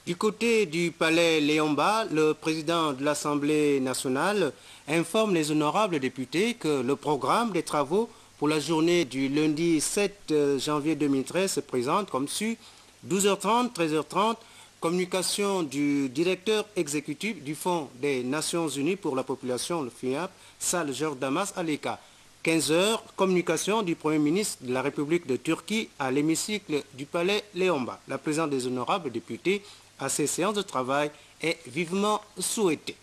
Du côté du palais Léomba, le président de l'Assemblée nationale informe les honorables députés que le programme des travaux pour la journée du lundi 7 janvier 2013 se présente comme suit: 12h30, 13h30, communication du directeur exécutif du Fonds des Nations Unies pour la population, le FIAP, salle Georges Damas à l'ECA. 15h, communication du Premier ministre de la République de Turquie à l'hémicycle du palais Léomba. La présence des honorables députés à ces séances de travail est vivement souhaitée.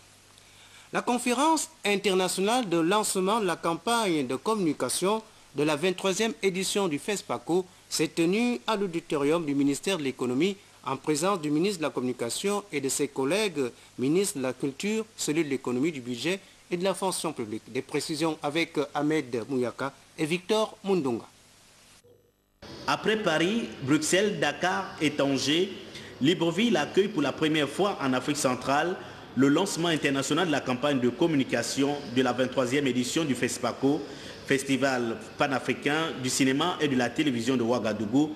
La conférence internationale de lancement de la campagne de communication de la 23e édition du FESPACO s'est tenue à l'auditorium du ministère de l'économie en présence du ministre de la Communication et de ses collègues ministres de la Culture, celui de l'économie, du budget et de la fonction publique. Des précisions avec Ahmed Mouyaka et Victor Mundunga. Après Paris, Bruxelles, Dakar et Tanger, Libreville accueille pour la première fois en Afrique centrale le lancement international de la campagne de communication de la 23e édition du FESPACO, Festival panafricain du cinéma et de la télévision de Ouagadougou,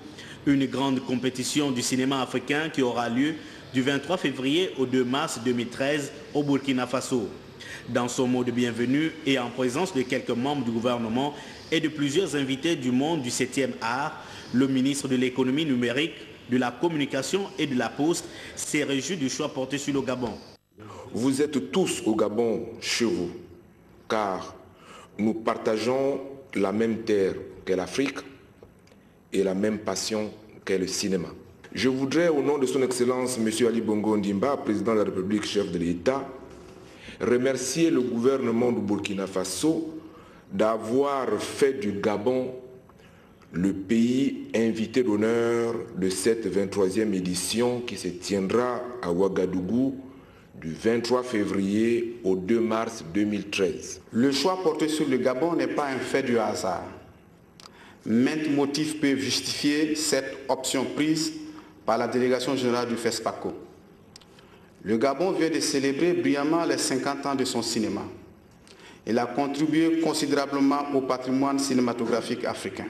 une grande compétition du cinéma africain qui aura lieu du 23 février au 2 mars 2013 au Burkina Faso. Dans son mot de bienvenue et en présence de quelques membres du gouvernement et de plusieurs invités du monde du 7e art, le ministre de l'économie numérique, de la communication et de la poste s'est réjoui du choix porté sur le Gabon. Vous êtes tous au Gabon chez vous, car nous partageons la même terre qu'est l'Afrique et la même passion qu'est le cinéma. Je voudrais, au nom de son Excellence M. Ali Bongo Ondimba, président de la République, chef de l'État, remercier le gouvernement du Burkina Faso d'avoir fait du Gabon le pays invité d'honneur de cette 23e édition qui se tiendra à Ouagadougou du 23 février au 2 mars 2013. Le choix porté sur le Gabon n'est pas un fait du hasard. Maintes motifs peuvent justifier cette option prise par la délégation générale du FESPACO. Le Gabon vient de célébrer brillamment les 50 ans de son cinéma. Il a contribué considérablement au patrimoine cinématographique africain.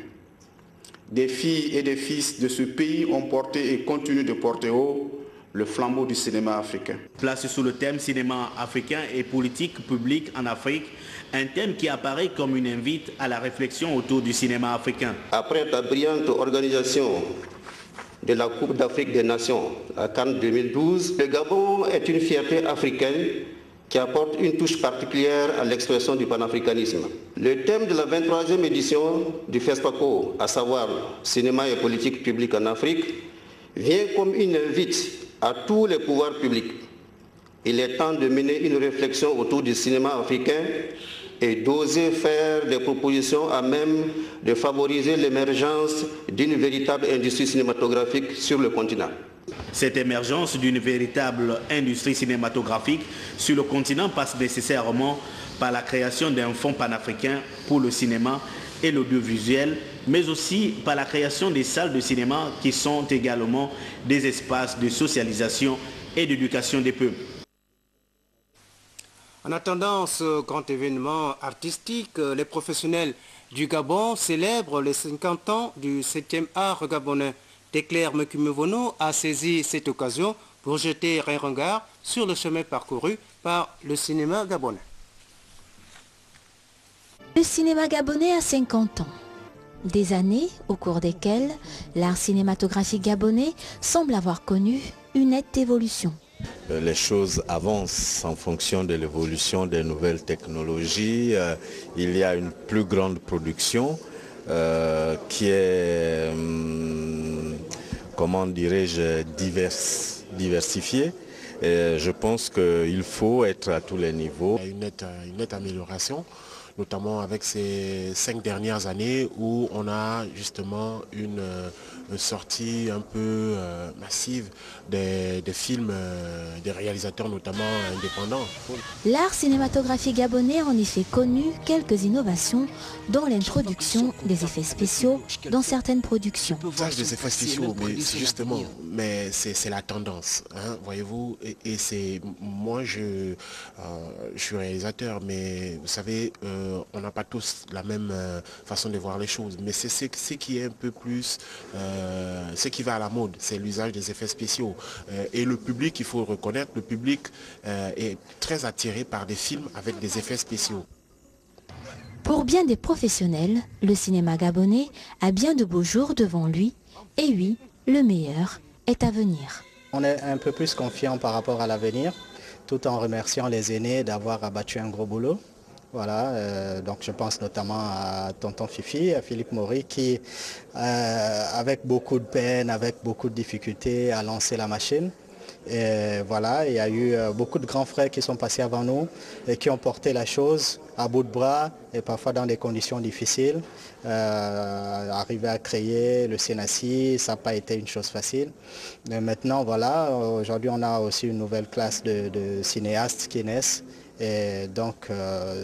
Des filles et des fils de ce pays ont porté et continuent de porter haut le flambeau du cinéma africain. Placé sous le thème cinéma africain et politique publique en Afrique, un thème qui apparaît comme une invite à la réflexion autour du cinéma africain. Après la brillante organisation de la Coupe d'Afrique des Nations à Cannes 2012, le Gabon est une fierté africaine qui apporte une touche particulière à l'expression du panafricanisme. Le thème de la 23e édition du FESPACO, à savoir cinéma et politique publique en Afrique, vient comme une invite à tous les pouvoirs publics. Il est temps de mener une réflexion autour du cinéma africain et d'oser faire des propositions à même de favoriser l'émergence d'une véritable industrie cinématographique sur le continent. Cette émergence d'une véritable industrie cinématographique sur le continent passe nécessairement par la création d'un fonds panafricain pour le cinéma et l'audiovisuel, mais aussi par la création des salles de cinéma qui sont également des espaces de socialisation et d'éducation des peuples. En attendant ce grand événement artistique, les professionnels du Gabon célèbrent les 50 ans du 7e art gabonais. Teclair Mekumebono a saisi cette occasion pour jeter un regard sur le chemin parcouru par le cinéma gabonais. Le cinéma gabonais a 50 ans. Des années au cours desquelles l'art cinématographique gabonais semble avoir connu une nette évolution. Les choses avancent en fonction de l'évolution des nouvelles technologies. Il y a une plus grande production qui est, comment dirais-je, diversifiée. Et je pense qu'il faut être à tous les niveaux. Il y a une nette amélioration, notamment avec ces 5 dernières années où on a justement une sortie un peu massive des films, des réalisateurs notamment indépendants. L'art cinématographique gabonais a en effet connu quelques innovations, dont l'introduction des effets spéciaux dans certaines productions. Des effets spéciaux, mais c'est la tendance, hein, voyez-vous, et c'est moi je suis réalisateur, mais vous savez, on n'a pas tous la même façon de voir les choses, mais c'est ce qui est un peu plus ce qui va à la mode, c'est l'usage des effets spéciaux. Et le public, il faut le reconnaître, le public est très attiré par des films avec des effets spéciaux. Pour bien des professionnels, le cinéma gabonais a bien de beaux jours devant lui. Et oui, le meilleur est à venir. On est un peu plus confiant par rapport à l'avenir, tout en remerciant les aînés d'avoir abattu un gros boulot. Voilà, donc je pense notamment à Tonton Fifi, à Philippe Maury qui, avec beaucoup de peine, avec beaucoup de difficultés, a lancé la machine. Et voilà, il y a eu beaucoup de grands frères qui sont passés avant nous et qui ont porté la chose à bout de bras et parfois dans des conditions difficiles. Arriver à créer le Sénassi, ça n'a pas été une chose facile. Mais maintenant, voilà, aujourd'hui on a aussi une nouvelle classe de cinéastes qui naissent. Et donc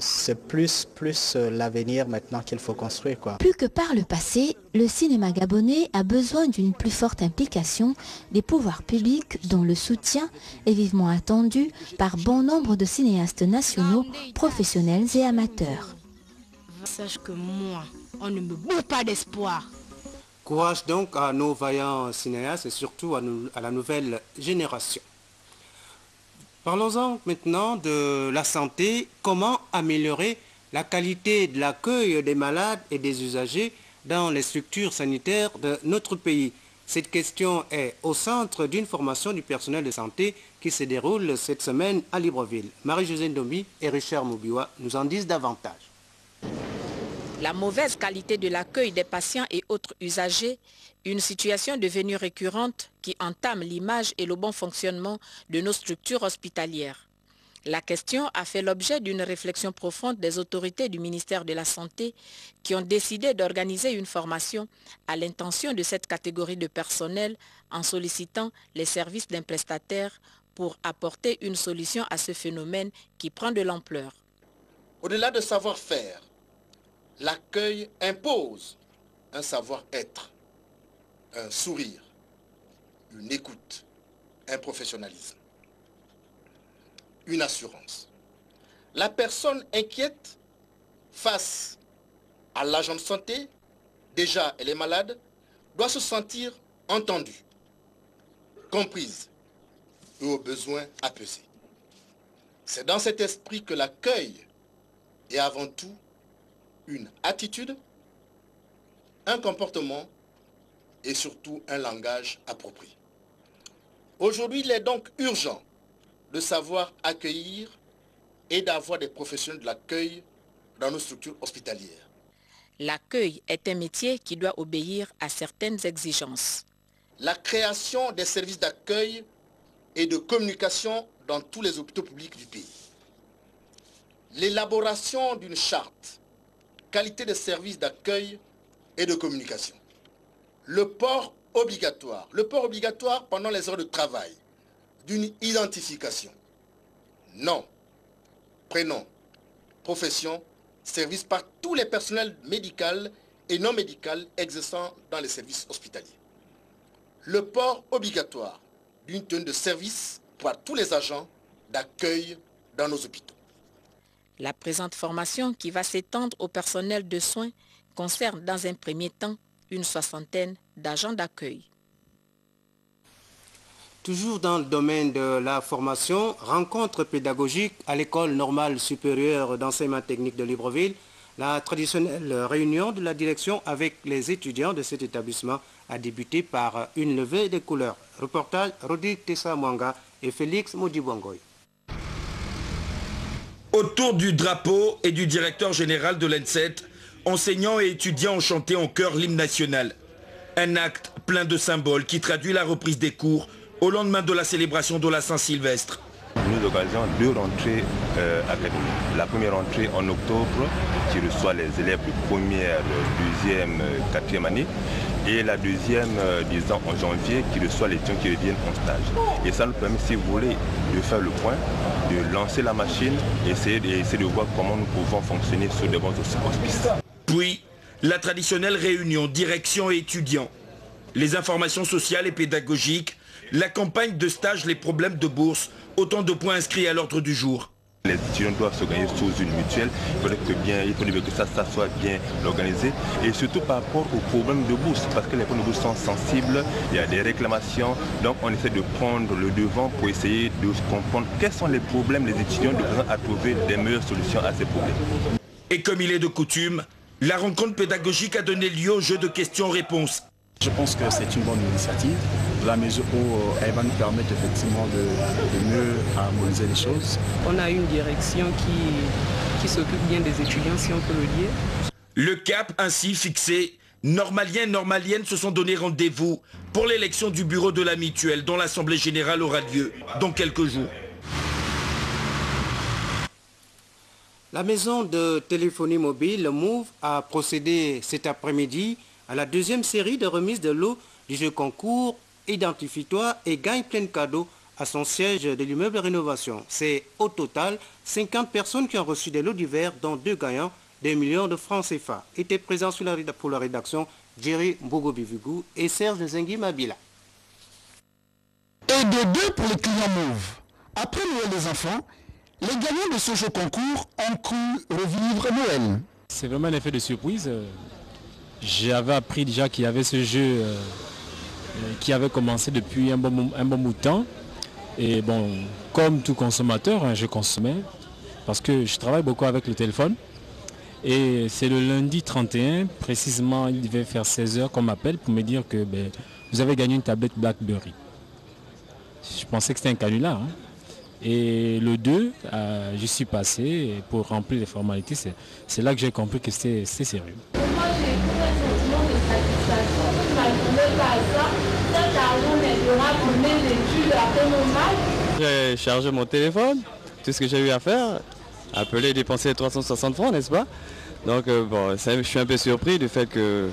c'est plus l'avenir maintenant qu'il faut construire, quoi. Plus que par le passé, le cinéma gabonais a besoin d'une plus forte implication des pouvoirs publics dont le soutien est vivement attendu par bon nombre de cinéastes nationaux, professionnels et amateurs. Sache que moi, on ne me bourre pas d'espoir. Courage donc à nos vaillants cinéastes et surtout à la nouvelle génération. Parlons-en maintenant de la santé. Comment améliorer la qualité de l'accueil des malades et des usagers dans les structures sanitaires de notre pays? Cette question est au centre d'une formation du personnel de santé qui se déroule cette semaine à Libreville. Marie-Josée Ndomi et Richard Moubiwa nous en disent davantage. La mauvaise qualité de l'accueil des patients et autres usagers, une situation devenue récurrente qui entame l'image et le bon fonctionnement de nos structures hospitalières. La question a fait l'objet d'une réflexion profonde des autorités du ministère de la Santé qui ont décidé d'organiser une formation à l'intention de cette catégorie de personnel en sollicitant les services d'un prestataire pour apporter une solution à ce phénomène qui prend de l'ampleur. Au-delà de savoir-faire, l'accueil impose un savoir-être, un sourire, une écoute, un professionnalisme, une assurance. La personne inquiète face à l'agent de santé, déjà elle est malade, doit se sentir entendue, comprise et au besoin apaisée. C'est dans cet esprit que l'accueil est avant tout une attitude, un comportement et surtout un langage approprié. Aujourd'hui, il est donc urgent de savoir accueillir et d'avoir des professionnels de l'accueil dans nos structures hospitalières. L'accueil est un métier qui doit obéir à certaines exigences. La création des services d'accueil et de communication dans tous les hôpitaux publics du pays. L'élaboration d'une charte qualité de services d'accueil et de communication. Le port obligatoire pendant les heures de travail, d'une identification. Nom, prénom, profession, service par tous les personnels médicaux et non médicaux exerçant dans les services hospitaliers. Le port obligatoire d'une tenue de service pour tous les agents d'accueil dans nos hôpitaux. La présente formation, qui va s'étendre au personnel de soins, concerne dans un premier temps une 60aine d'agents d'accueil. Toujours dans le domaine de la formation, rencontre pédagogique à l'École normale supérieure d'enseignement technique de Libreville, la traditionnelle réunion de la direction avec les étudiants de cet établissement a débuté par une levée des couleurs. Reportage Rodrigue Tessa Mwanga et Félix Modibongoy. Autour du drapeau et du directeur général de l'ENSET, enseignants et étudiants ont chanté en chœur l'hymne national. Un acte plein de symboles qui traduit la reprise des cours au lendemain de la célébration de la Saint-Sylvestre. Nous occasions deux rentrées académiques. La première rentrée en octobre, qui reçoit les élèves de première, deuxième, quatrième année. Et la deuxième, disons, en janvier, qui reçoit les étudiants qui reviennent en stage. Et ça nous permet, si vous voulez, de faire le point, de lancer la machine, essayer de voir comment nous pouvons fonctionner sur de bons auspices. Puis, la traditionnelle réunion direction et étudiants. Les informations sociales et pédagogiques, la campagne de stage, les problèmes de bourse, autant de points inscrits à l'ordre du jour. Les étudiants doivent s'organiser sous une mutuelle. Il faut que ça soit bien organisé. Et surtout par rapport aux problèmes de bourse, parce que les problèmes de bourse sont sensibles, il y a des réclamations. Donc on essaie de prendre le devant pour essayer de comprendre quels sont les problèmes des étudiants, de façon à trouver des meilleures solutions à ces problèmes. Et comme il est de coutume, la rencontre pédagogique a donné lieu au jeu de questions-réponses. Je pense que c'est une bonne initiative, de la mesure où elle va nous permettre effectivement de mieux harmoniser les choses. On a une direction qui s'occupe bien des étudiants, si on peut le dire. Le cap ainsi fixé, Normaliens et Normaliennes se sont donné rendez-vous pour l'élection du bureau de la mutuelle dont l'Assemblée générale aura lieu dans quelques jours. La maison de téléphonie mobile, le Move, a procédé cet après-midi à la deuxième série de remises de lots du jeu concours Identifie-toi et gagne plein de cadeaux à son siège de l'immeuble Rénovation. C'est au total 50 personnes qui ont reçu des lots divers, dont 2 gagnants d'1 million de francs CFA. Étaient présents pour la rédaction Jerry Mbogo-Bivigou et Serge Zengi Mabila. Et de 2 pour les clients Move. Après Noël des enfants, les gagnants de ce jeu concours ont cru revivre Noël. C'est vraiment un effet de surprise. J'avais appris déjà qu'il y avait ce jeu qui avait commencé depuis un bon bout de temps. Et bon, comme tout consommateur, je consommais parce que je travaille beaucoup avec le téléphone. Et c'est le lundi 31, précisément, il devait faire 16 h qu'on m'appelle pour me dire que vous avez gagné une tablette BlackBerry. Je pensais que c'était un canular. Hein. Et le 2, je suis passé pour remplir les formalités. C'est là que j'ai compris que c'était sérieux. Moi, j'ai eu un sentiment de satisfaction. Je ne m'attendais pas à ça. Cet argent m'aidera pour mes études après mon bac. J'ai chargé mon téléphone. Tout ce que j'ai eu à faire, appeler et dépenser 360 francs, n'est-ce pas? Donc, je suis un peu surpris du fait que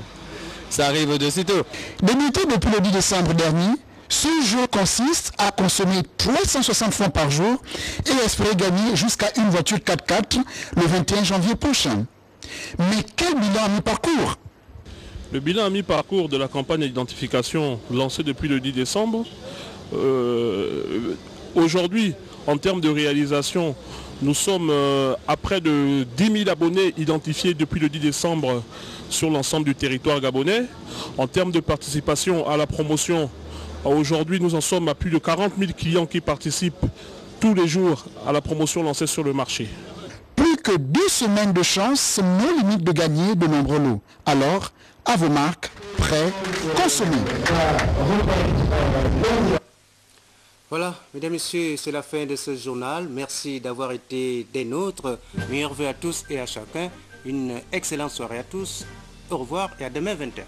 ça arrive d'aussitôt. Débuté depuis le 10 décembre dernier, ce jeu consiste à consommer 360 francs par jour et espérer gagner jusqu'à une voiture 4x4 le 21 janvier prochain. Mais quel bilan à mi-parcours? Le bilan à mi-parcours de la campagne d'identification lancée depuis le 10 décembre, aujourd'hui, en termes de réalisation, nous sommes à près de 10 000 abonnés identifiés depuis le 10 décembre sur l'ensemble du territoire gabonais. En termes de participation à la promotion, aujourd'hui, nous en sommes à plus de 40 000 clients qui participent tous les jours à la promotion lancée sur le marché. Plus que 2 semaines de chance, nos limites de gagner de nombreux lots. Alors, à vos marques, prêts, consommez. Voilà, mesdames et messieurs, c'est la fin de ce journal. Merci d'avoir été des nôtres. Meilleurs vœux à tous et à chacun. Une excellente soirée à tous. Au revoir et à demain 20h.